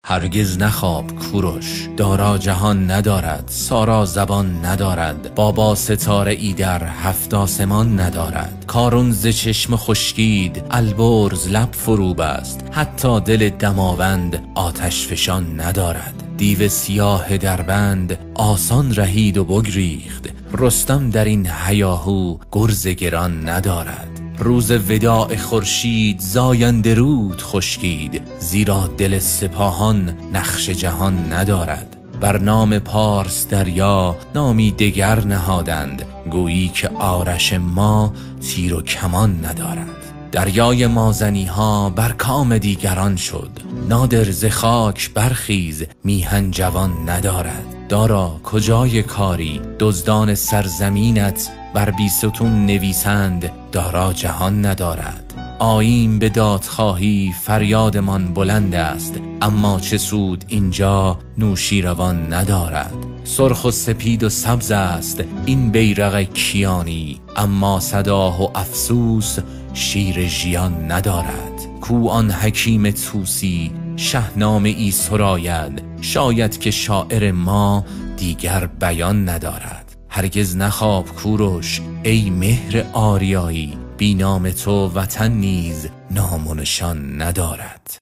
هرگز نخواب کوروش، دارا جهان ندارد، سارا زبان ندارد، بابا ستاره ای در هفت آسمان ندارد. کارون ز چشم خشکید، البرز لب فرو بست، حتی دل دماوند آتش فشان ندارد. دیو سیاه دربند آسان رهید و بگریخت، رستم در این هیاهو گرز گران ندارد. روز وداع خورشید زاینده رود خشکید، زیرا دل سپاهان نقش جهان ندارد. بر نام پارس دریا نامی دگر نهادند، گویی که آرش ما تیر و کمان ندارد. دریای مازنی ها بر کام دیگران شد، نادر ز خاک برخیز میهن جوان ندارد. دارا کجای کاری، دزدان سرزمینت بر بیستون نویسند، دارا جهان ندارد. آییم به دادخواهی فریادمان بلند است، اما چه سود اینجا نوشیروان ندارد. سرخ و سپید و سبز است این بیرق کیانی، اما صداه و افسوس شیر ژیان ندارد. کو آن حکیم طوسی شهنامه ای سراید، شاید که شاعر ما دیگر بیان ندارد. هرگز نخواب کوروش ای مهر آریایی، بی نام تو وطن نیز نام و نشان ندارد.